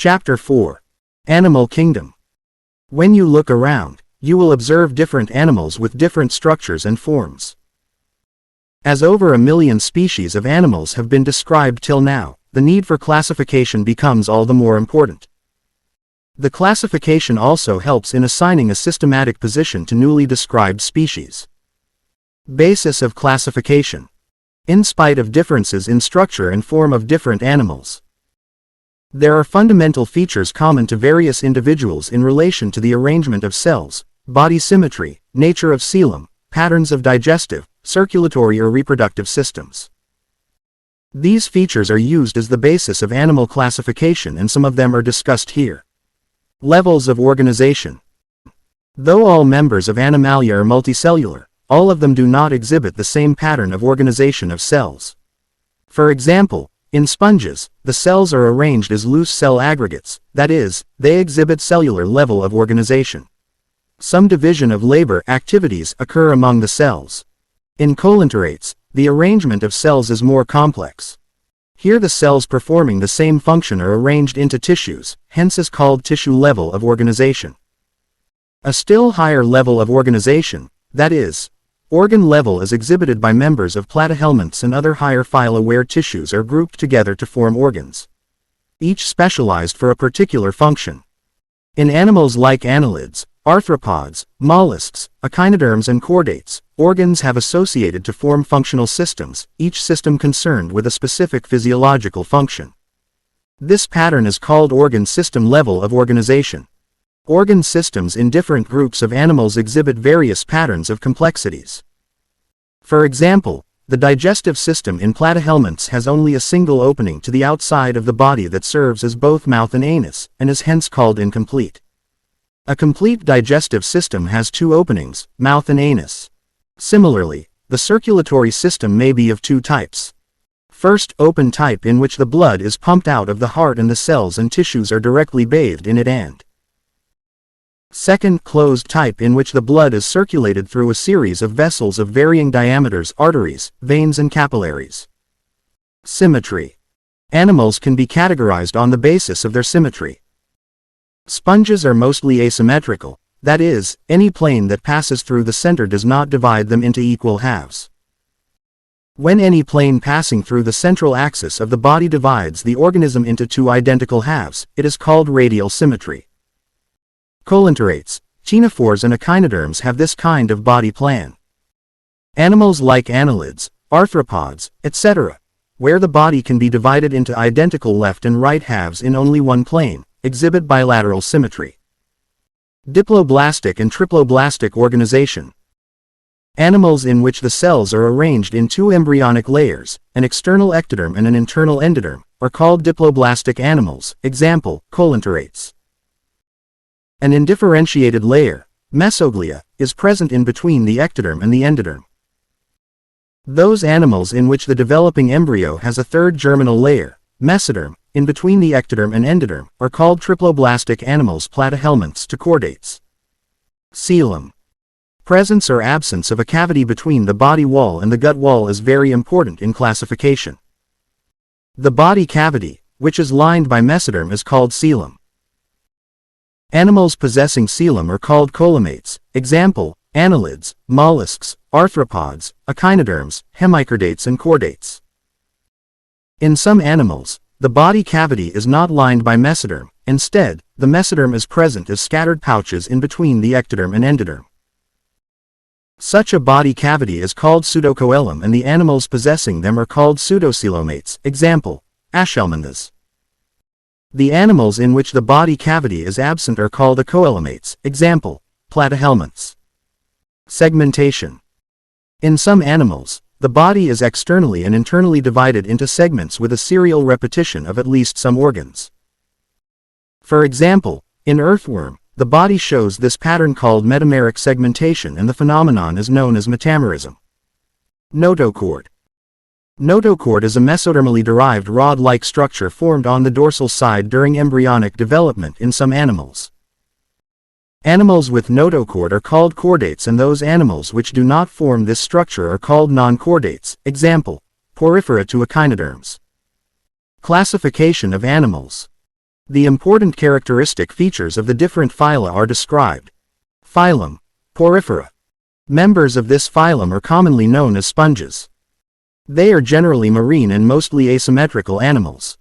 Chapter 4. Animal Kingdom. When you look around, you will observe different animals with different structures and forms. As over 1 million species of animals have been described till now, the need for classification becomes all the more important. The classification also helps in assigning a systematic position to newly described species. Basis of classification. In spite of differences in structure and form of different animals, there are fundamental features common to various individuals in relation to the arrangement of cells, body symmetry, nature of coelom, patterns of digestive, circulatory or reproductive systems. These features are used as the basis of animal classification, and some of them are discussed here. Levels of organization. Though all members of Animalia are multicellular, all of them do not exhibit the same pattern of organization of cells. For example, in sponges, the cells are arranged as loose cell aggregates, that is, they exhibit cellular level of organization. Some division of labor activities occur among the cells. In colinternates, the arrangement of cells is more complex. Here the cells performing the same function are arranged into tissues, hence is called tissue level of organization. A still higher level of organization, that is, organ level, is exhibited by members of platyhelminths and other higher phyla, where tissues are grouped together to form organs, each specialized for a particular function. In animals like annelids, arthropods, mollusks, echinoderms and chordates, organs have associated to form functional systems, each system concerned with a specific physiological function. This pattern is called organ system level of organization. Organ systems in different groups of animals exhibit various patterns of complexities. For example, the digestive system in platyhelminths has only a single opening to the outside of the body that serves as both mouth and anus, and is hence called incomplete. A complete digestive system has 2 openings, mouth and anus. Similarly, the circulatory system may be of 2 types. First, open type, in which the blood is pumped out of the heart and the cells and tissues are directly bathed in it, and second, closed type, in which the blood is circulated through a series of vessels of varying diameters, arteries, veins and capillaries. Symmetry. Animals can be categorized on the basis of their symmetry. Sponges are mostly asymmetrical, that is, any plane that passes through the center does not divide them into equal halves. When any plane passing through the central axis of the body divides the organism into 2 identical halves, it is called radial symmetry. Colinternates, ctenophores and echinoderms have this kind of body plan. Animals like annelids, arthropods, etc., where the body can be divided into identical left and right halves in only one plane, exhibit bilateral symmetry. Diploblastic and triploblastic organization. Animals in which the cells are arranged in 2 embryonic layers, an external ectoderm and an internal endoderm, are called diploblastic animals, example, colinternates. An indifferentiated layer, mesoglia, is present in between the ectoderm and the endoderm. Those animals in which the developing embryo has a 3rd germinal layer, mesoderm, in between the ectoderm and endoderm, are called triploblastic animals, platyhelminths to chordates. Coelom. Presence or absence of a cavity between the body wall and the gut wall is very important in classification. The body cavity, which is lined by mesoderm, is called coelom. Animals possessing coelom are called coelomates, example, annelids, mollusks, arthropods, echinoderms, hemichordates and chordates. In some animals, the body cavity is not lined by mesoderm, instead, the mesoderm is present as scattered pouches in between the ectoderm and endoderm. Such a body cavity is called pseudocoelom, and the animals possessing them are called pseudocoelomates, example, aschelminths. The animals in which the body cavity is absent are called acoelomates, example, platyhelminths. Segmentation. In some animals, the body is externally and internally divided into segments with a serial repetition of at least some organs. For example, in earthworm, the body shows this pattern called metameric segmentation, and the phenomenon is known as metamerism. Notochord. Notochord is a mesodermally derived rod-like structure formed on the dorsal side during embryonic development in some animals. Animals with notochord are called chordates, and those animals which do not form this structure are called non-chordates, example, porifera to echinoderms. Classification of animals. The important characteristic features of the different phyla are described. Phylum: Porifera. Members of this phylum are commonly known as sponges. They are generally marine and mostly asymmetrical animals.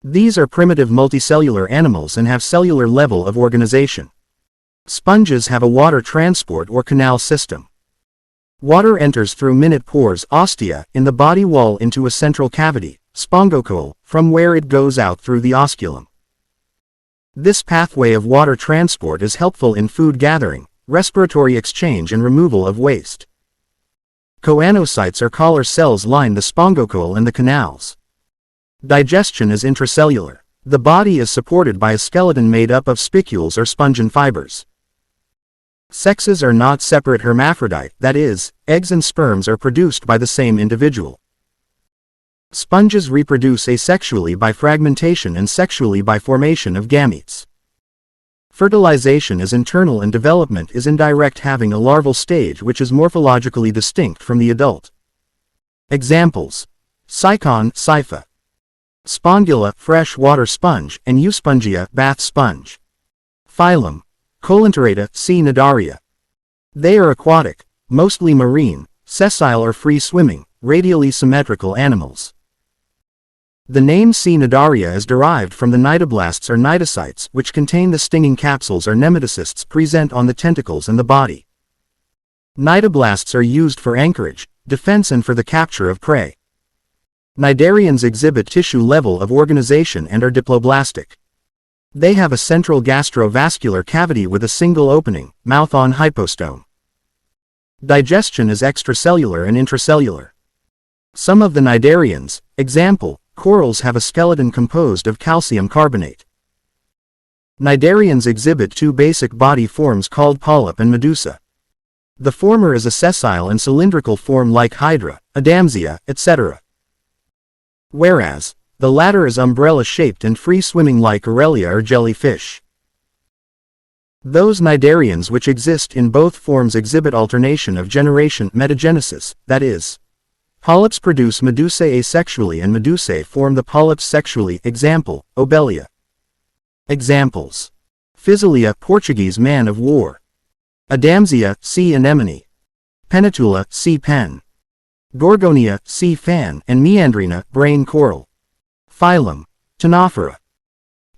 These are primitive multicellular animals and have cellular level of organization. Sponges have a water transport or canal system. Water enters through minute pores ostia in the body wall into a central cavity, spongocoel, from where it goes out through the osculum. This pathway of water transport is helpful in food gathering, respiratory exchange and removal of waste. Choanocytes or collar cells line the spongocoel and the canals. Digestion is intracellular. The body is supported by a skeleton made up of spicules or spongin fibers. Sexes are not separate hermaphrodite, that is, eggs and sperms are produced by the same individual. Sponges reproduce asexually by fragmentation and sexually by formation of gametes. Fertilization is internal and development is indirect, having a larval stage which is morphologically distinct from the adult. Examples: Cycon, Cypha. Spongula, fresh water sponge, and Euspongia, bath sponge. Phylum: Coelenterata, C. Cnidaria. They are aquatic, mostly marine, sessile or free-swimming, radially symmetrical animals. The name C. Cnidaria is derived from the cnidoblasts or cnidocytes, which contain the stinging capsules or nematocysts present on the tentacles and the body. Cnidoblasts are used for anchorage, defense and for the capture of prey. Cnidarians exhibit tissue level of organization and are diploblastic. They have a central gastrovascular cavity with a single opening, mouth on hypostome. Digestion is extracellular and intracellular. Some of the cnidarians, example, corals, have a skeleton composed of calcium carbonate. Cnidarians exhibit two basic body forms called polyp and medusa. The former is a sessile and cylindrical form like hydra, adamsia, etc. Whereas, the latter is umbrella-shaped and free-swimming like Aurelia or jellyfish. Those cnidarians which exist in both forms exhibit alternation of generation, metagenesis, that is, polyps produce medusae asexually and medusae form the polyps sexually. Example, Obelia. Examples: Physalia, Portuguese man of war. Adamsia, sea anemone. Penatula, sea pen. Gorgonia, sea fan, and Meandrina, brain coral. Phylum: Ctenophora.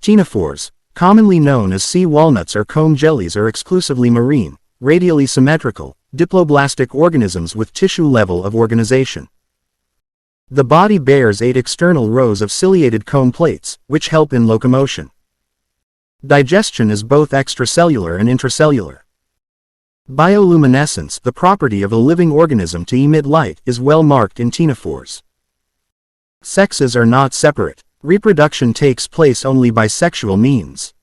Ctenophores, commonly known as sea walnuts or comb jellies, are exclusively marine, radially symmetrical, diploblastic organisms with tissue level of organization. The body bears 8 external rows of ciliated comb plates, which help in locomotion. Digestion is both extracellular and intracellular. Bioluminescence, the property of a living organism to emit light, is well marked in ctenophores. Sexes are not separate. Reproduction takes place only by sexual means.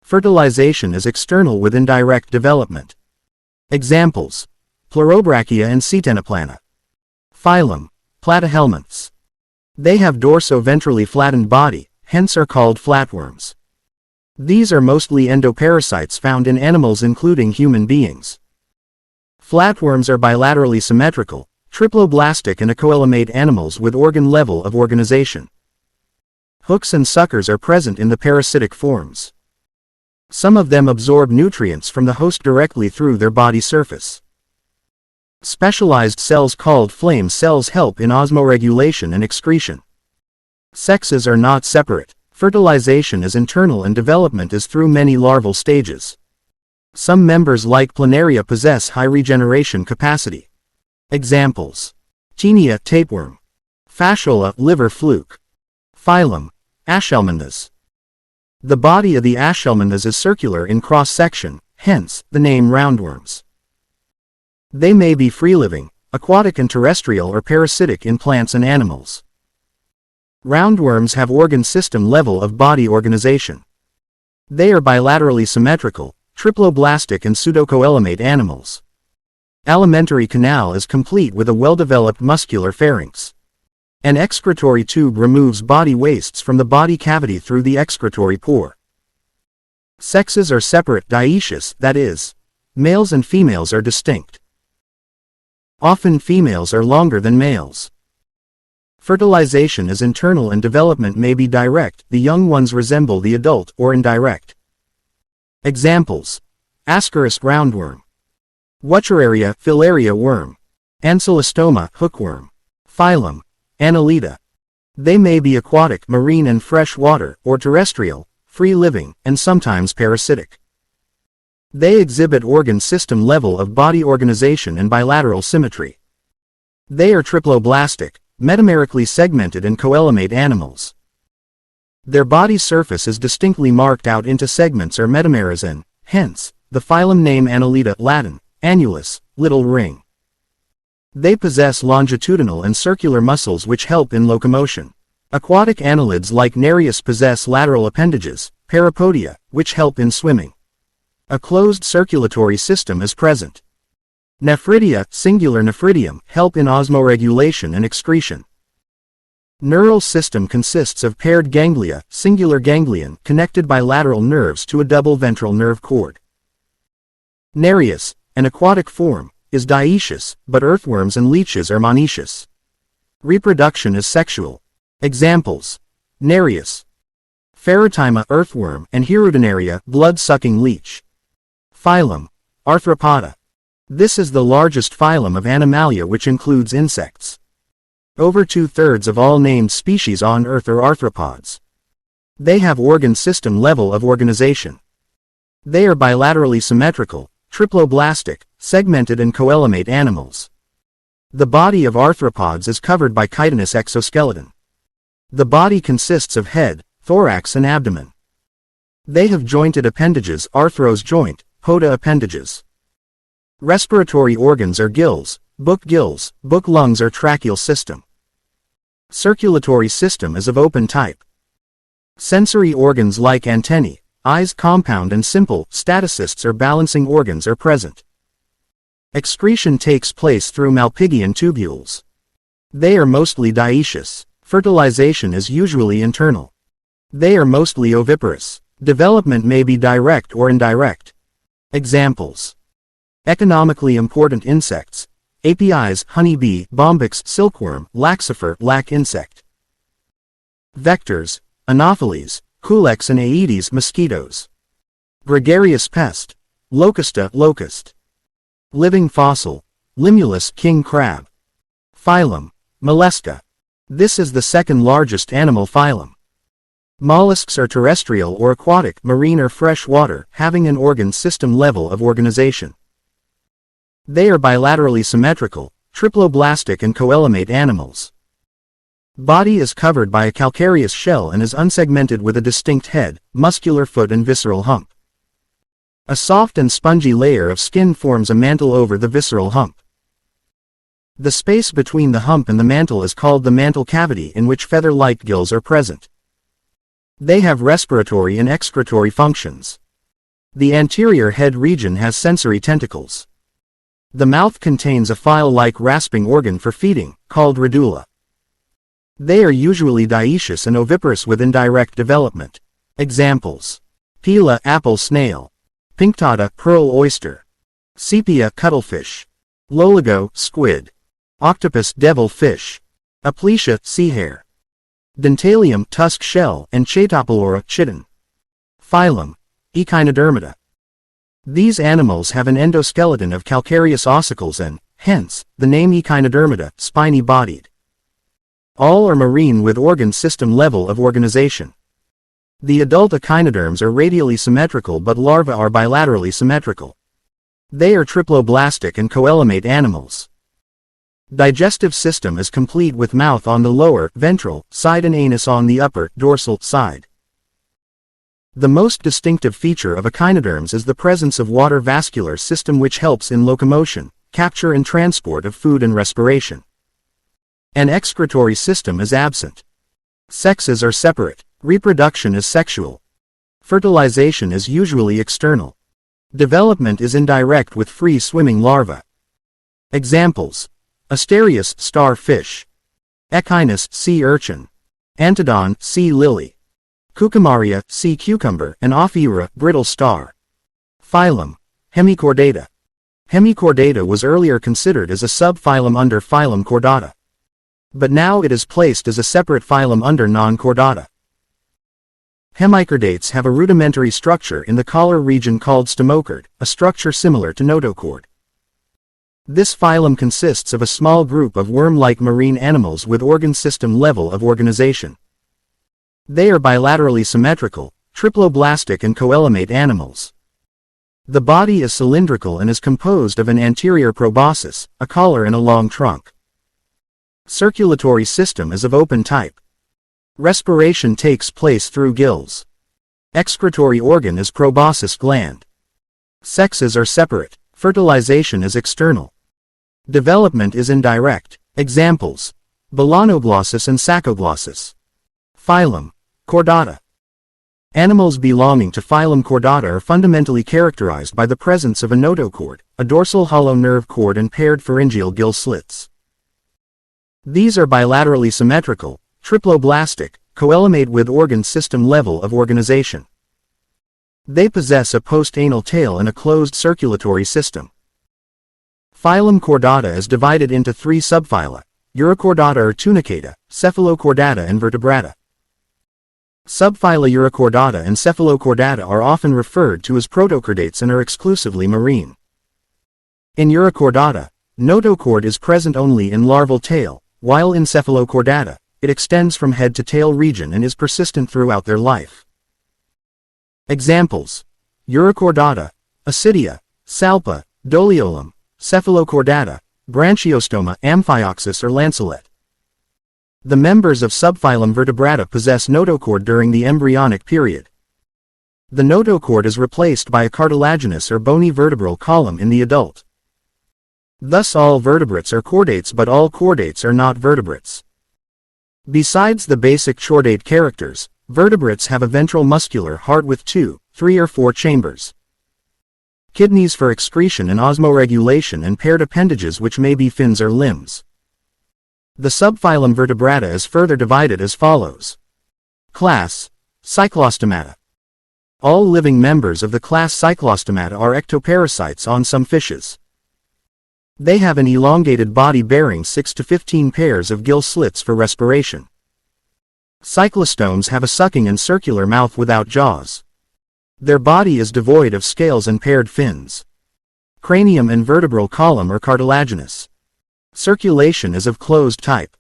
Fertilization is external with indirect development. Examples: Pleurobrachia and Ctenoplana. Phylum: Platyhelminths. They have dorso-ventrally flattened body, hence are called flatworms. These are mostly endoparasites found in animals including human beings. Flatworms are bilaterally symmetrical, triploblastic and acoelomate animals with organ level of organization. Hooks and suckers are present in the parasitic forms. Some of them absorb nutrients from the host directly through their body surface. Specialized cells called flame cells help in osmoregulation and excretion. Sexes are not separate. Fertilization is internal and development is through many larval stages. Some members like planaria possess high regeneration capacity. Examples: Taenia, tapeworm. Fasciola, liver fluke. Phylum: Aschelminths. The body of the Aschelminths is circular in cross-section, hence, the name roundworms. They may be free-living, aquatic and terrestrial, or parasitic in plants and animals. Roundworms have organ system level of body organization. They are bilaterally symmetrical, triploblastic and pseudocoelomate animals. Alimentary canal is complete with a well-developed muscular pharynx. An excretory tube removes body wastes from the body cavity through the excretory pore. Sexes are separate, dioecious, that is, males and females are distinct. Often females are longer than males. Fertilization is internal and development may be direct. The young ones resemble the adult, or indirect. Examples: Ascaris roundworm, Wuchereria filaria worm, Ancylostoma hookworm. Phylum: Annelida. They may be aquatic, marine and fresh water, or terrestrial, free-living, and sometimes parasitic. They exhibit organ system level of body organization and bilateral symmetry. They are triploblastic, metamerically segmented and coelomate animals. Their body surface is distinctly marked out into segments or metameras and, hence, the phylum name Annelida, Latin, annulus, little ring. They possess longitudinal and circular muscles which help in locomotion. Aquatic annelids like Nereus possess lateral appendages, parapodia, which help in swimming. A closed circulatory system is present. Nephridia, singular nephridium, help in osmoregulation and excretion. Neural system consists of paired ganglia, singular ganglion, connected by lateral nerves to a double ventral nerve cord. Nereus, an aquatic form, is dioecious, but earthworms and leeches are monoecious. Reproduction is sexual. Examples: Nereus, Ferrotima earthworm, and Hirudinaria blood-sucking leech. Phylum: Arthropoda. This is the largest phylum of Animalia, which includes insects. Over 2/3 of all named species on Earth are arthropods. They have organ system level of organization. They are bilaterally symmetrical, triploblastic, segmented and coelomate animals. The body of arthropods is covered by chitinous exoskeleton. The body consists of head, thorax and abdomen. They have jointed appendages, arthros joint, poda appendages. Respiratory organs are gills, book lungs or tracheal system. Circulatory system is of open type. Sensory organs like antennae, eyes, compound and simple, statocysts or balancing organs are present. Excretion takes place through Malpighian tubules. They are mostly dioecious. Fertilization is usually internal. They are mostly oviparous. Development may be direct or indirect. Examples: Economically important insects: Apis, honeybee, bombyx, silkworm, laxifer, lac insect. Vectors: Anopheles, Culex and Aedes mosquitoes. Gregarious pest: Locusta, locust. Living fossil: Limulus, king crab. Phylum: Mollusca. This is the second largest animal phylum. Mollusks are terrestrial or aquatic, marine or fresh water, having an organ system level of organization. They are bilaterally symmetrical, triploblastic and coelomate animals. Body is covered by a calcareous shell and is unsegmented with a distinct head, muscular foot and visceral hump. A soft and spongy layer of skin forms a mantle over the visceral hump. The space between the hump and the mantle is called the mantle cavity, in which feather-like gills are present. They have respiratory and excretory functions. The anterior head region has sensory tentacles. The mouth contains a file-like rasping organ for feeding, called radula. They are usually dioecious and oviparous with indirect development. Examples: Pila, apple snail. Pinctada, pearl oyster. Sepia, cuttlefish. Loligo, squid. Octopus, devil fish. Aplysia, sea hare. Dentalium, tusk shell, and Chaetopelura, chitin. Phylum: Echinodermata. These animals have an endoskeleton of calcareous ossicles and, hence, the name Echinodermata, spiny-bodied. All are marine with organ system level of organization. The adult echinoderms are radially symmetrical, but larvae are bilaterally symmetrical. They are triploblastic and coelomate animals. Digestive system is complete with mouth on the lower, ventral, side and anus on the upper, dorsal, side. The most distinctive feature of echinoderms is the presence of water vascular system, which helps in locomotion, capture and transport of food and respiration. An excretory system is absent. Sexes are separate. Reproduction is sexual. Fertilization is usually external. Development is indirect with free-swimming larvae. Examples: Asterias, starfish. Echinus, sea urchin. Antodon, sea lily. Cucumaria, sea cucumber, and Ophiura, brittle star. Phylum: Hemichordata. Hemichordata was earlier considered as a subphylum under phylum Chordata. but now it is placed as a separate phylum under non-chordata. Hemichordates have a rudimentary structure in the collar region called stomochord, a structure similar to notochord. This phylum consists of a small group of worm-like marine animals with organ system level of organization. They are bilaterally symmetrical, triploblastic and coelomate animals. The body is cylindrical and is composed of an anterior proboscis, a collar and a long trunk. Circulatory system is of open type. Respiration takes place through gills. Excretory organ is proboscis gland. Sexes are separate. Fertilization is external. Development is indirect. Examples: Balanoglossus and Saccoglossus. Phylum: Chordata. Animals belonging to phylum Chordata are fundamentally characterized by the presence of a notochord, a dorsal hollow nerve cord and paired pharyngeal gill slits. These are bilaterally symmetrical, triploblastic, coelomate with organ system level of organization. They possess a post-anal tail and a closed circulatory system. Phylum Chordata is divided into three subphyla: Urochordata or Tunicata, Cephalochordata and Vertebrata. Subphyla Urochordata and Cephalochordata are often referred to as protochordates and are exclusively marine. In Urochordata, notochord is present only in larval tail, while in Cephalochordata, it extends from head to tail region and is persistent throughout their life. Examples: Urochordata, Ascidia, Salpa, Doliolum; Cephalochordata, Branchiostoma, Amphioxus or Lancelet. The members of subphylum Vertebrata possess notochord during the embryonic period. The notochord is replaced by a cartilaginous or bony vertebral column in the adult. Thus all vertebrates are chordates, but all chordates are not vertebrates. Besides the basic chordate characters, vertebrates have a ventral muscular heart with 2, 3 or 4 chambers, kidneys for excretion and osmoregulation, and paired appendages which may be fins or limbs. The subphylum Vertebrata is further divided as follows. Class: Cyclostomata. All living members of the class Cyclostomata are ectoparasites on some fishes. They have an elongated body bearing 6 to 15 pairs of gill slits for respiration. Cyclostomes have a sucking and circular mouth without jaws. Their body is devoid of scales and paired fins. Cranium and vertebral column are cartilaginous. Circulation is of closed type.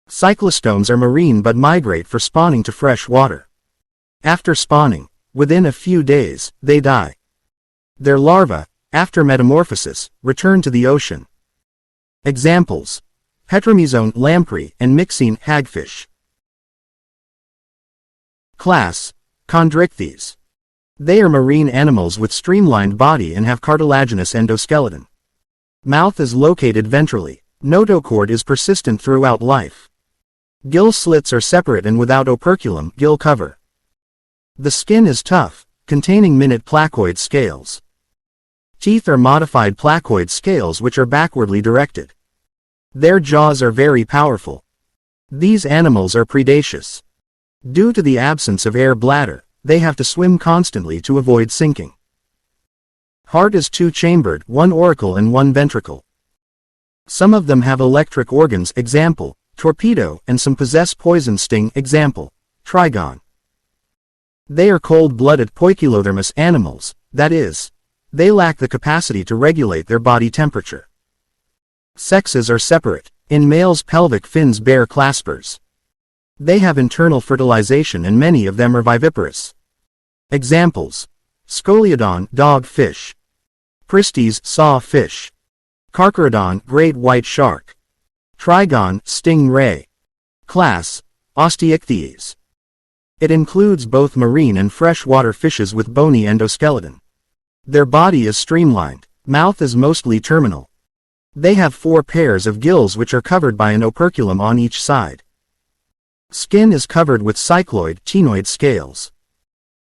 Cyclostomes are marine but migrate for spawning to fresh water. After spawning, within a few days, they die. Their larvae, after metamorphosis, return to the ocean. Examples: Petromizone lamprey and Myxine hagfish. Class: Chondrichthyes. They are marine animals with streamlined body and have cartilaginous endoskeleton. Mouth is located ventrally. Notochord is persistent throughout life. Gill slits are separate and without operculum, gill cover. The skin is tough, containing minute placoid scales. Teeth are modified placoid scales which are backwardly directed. Their jaws are very powerful. These animals are predaceous. Due to the absence of air bladder, they have to swim constantly to avoid sinking. Heart is 2-chambered, 1 auricle and 1 ventricle. Some of them have electric organs, example, torpedo, and some possess poison sting, example, trigon. They are cold-blooded poikilothermous animals, that is, they lack the capacity to regulate their body temperature. Sexes are separate. In males, pelvic fins bear claspers. They have internal fertilization and many of them are viviparous. Examples: Scoliodon, dog fish; Pristes, saw fish; Carcharodon, great white shark; Trigon, sting ray. Class: Osteichthyes. It includes both marine and freshwater fishes with bony endoskeleton. Their body is streamlined. Mouth is mostly terminal. They have 4 pairs of gills which are covered by an operculum on each side. Skin is covered with cycloid, ctenoid scales.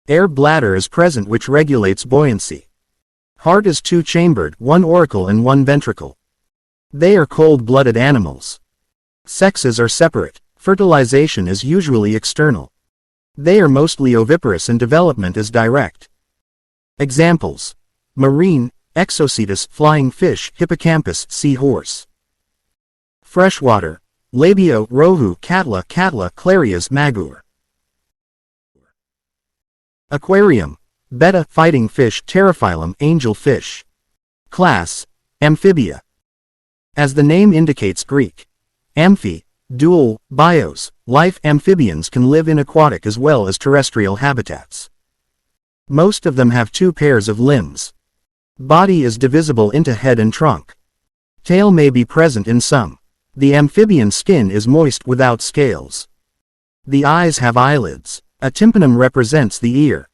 Air bladder is present which regulates buoyancy. Heart is 2-chambered, 1 auricle and 1 ventricle. They are cold-blooded animals. Sexes are separate. Fertilization is usually external. They are mostly oviparous and development is direct. Examples: marine, Exocetus, flying fish, hippocampus, seahorse. Freshwater, Labio, Rohu, Catla, Clarias, Magur. Aquarium. Betta, fighting fish, Pterophyllum, angel fish. Class, Amphibia. As the name indicates, Greek. Amphi, dual, bios, life. Amphibians can live in aquatic as well as terrestrial habitats. Most of them have two pairs of limbs. Body is divisible into head and trunk. Tail may be present in some. The amphibian skin is moist without scales. The eyes have eyelids. A tympanum represents the ear.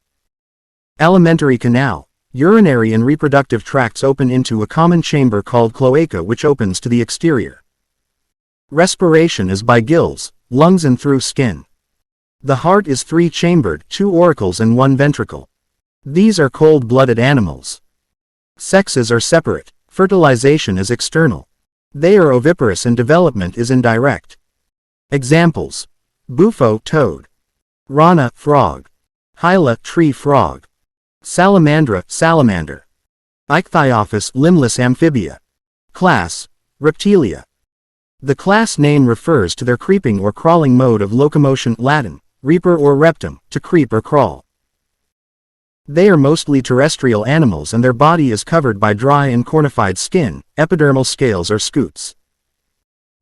Alimentary canal. Urinary and reproductive tracts open into a common chamber called cloaca, which opens to the exterior. Respiration is by gills, lungs and through skin. The heart is three-chambered, 2 auricles and 1 ventricle. These are cold-blooded animals. Sexes are separate. Fertilization is external. They are oviparous and development is indirect. Examples: bufo, toad. Rana, frog. Hyla, tree frog. Salamandra, salamander. Ichthyophis, limbless amphibia. Class, Reptilia. The class name refers to their creeping or crawling mode of locomotion. Latin, reaper or reptum, to creep or crawl. They are mostly terrestrial animals and their body is covered by dry and cornified skin, epidermal scales or scutes.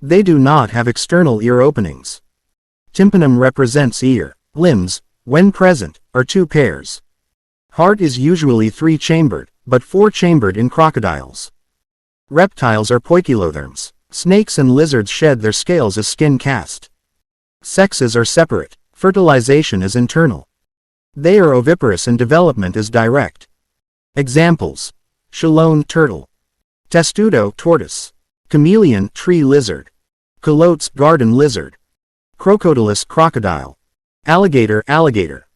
They do not have external ear openings. Tympanum represents ear. Limbs, when present, are 2 pairs. Heart is usually 3-chambered, but 4-chambered in crocodiles. Reptiles are poikilotherms. Snakes and lizards shed their scales as skin cast. Sexes are separate. Fertilization is internal. They are oviparous and development is direct. Examples: chelone, turtle. Testudo, tortoise. Chameleon, tree lizard. Calotes, garden lizard. Crocodilus, crocodile. Alligator, alligator.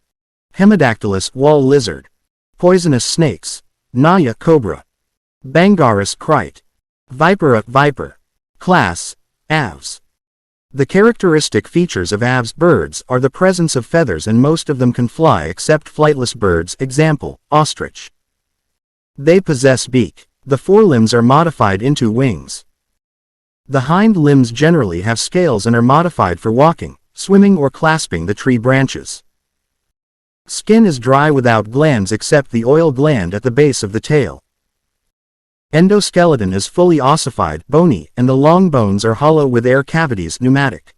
Hemidactylus, wall lizard. Poisonous snakes. Naya, cobra. Bangaris, crite. Vipera, viper. Class, aves. The characteristic features of aves birds are the presence of feathers, and most of them can fly except flightless birds, example, ostrich. They possess beak. The forelimbs are modified into wings. The hind limbs generally have scales and are modified for walking, swimming or clasping the tree branches. Skin is dry without glands except the oil gland at the base of the tail. Endoskeleton is fully ossified, bony, and the long bones are hollow with air cavities, pneumatic.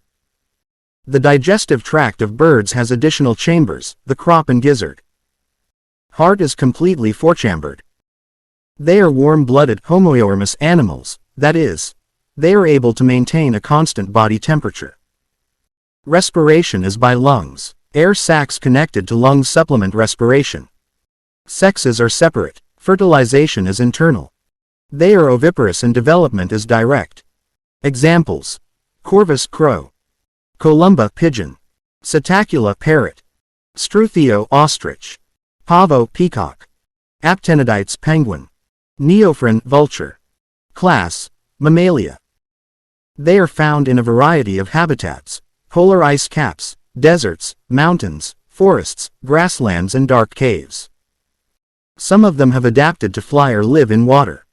The digestive tract of birds has additional chambers, the crop and gizzard. Heart is completely 4-chambered. They are warm-blooded, homoeoermous animals, that is, they are able to maintain a constant body temperature. Respiration is by lungs. Air sacs connected to lungs supplement respiration. Sexes are separate. Fertilization is internal. They are oviparous and development is direct. Examples: corvus, crow. Columba, pigeon. Psittacula, parrot. Struthio, ostrich. Pavo, peacock. Aptenidites, penguin. Neophron, vulture. Class, Mammalia. They are found in a variety of habitats: polar ice caps, deserts, mountains, forests, grasslands and dark caves. Some of them have adapted to fly or live in water.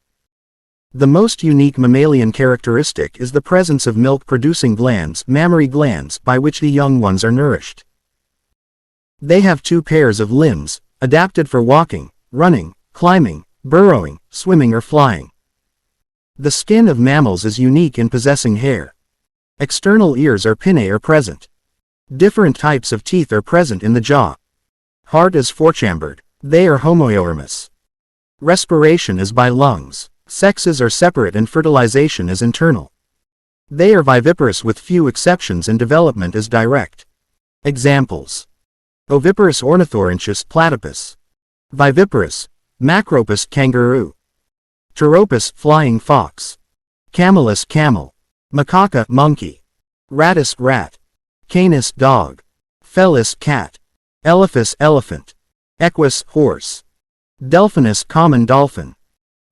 The most unique mammalian characteristic is the presence of milk-producing glands, mammary glands, by which the young ones are nourished. They have 2 pairs of limbs, adapted for walking, running, climbing, burrowing, swimming or flying. The skin of mammals is unique in possessing hair. External ears or pinnae are present. Different types of teeth are present in the jaw. Heart is 4-chambered. They are homoeoermous. Respiration is by lungs. Sexes are separate and fertilization is internal. They are viviparous with few exceptions and development is direct. Examples: oviparous Ornithorhynchus, platypus. Viviparous, Macropus, kangaroo. Pteropus, flying fox. Camelus, camel. Macaca, monkey. Rattus, rat. Canis, dog. Felis, cat. Elephas, elephant. Equus, horse. Delphinus, common dolphin.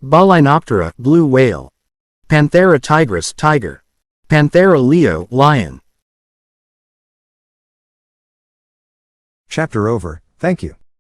Balinoptera, blue whale. Panthera tigris, tiger. Panthera leo, lion. Chapter over. Thank you.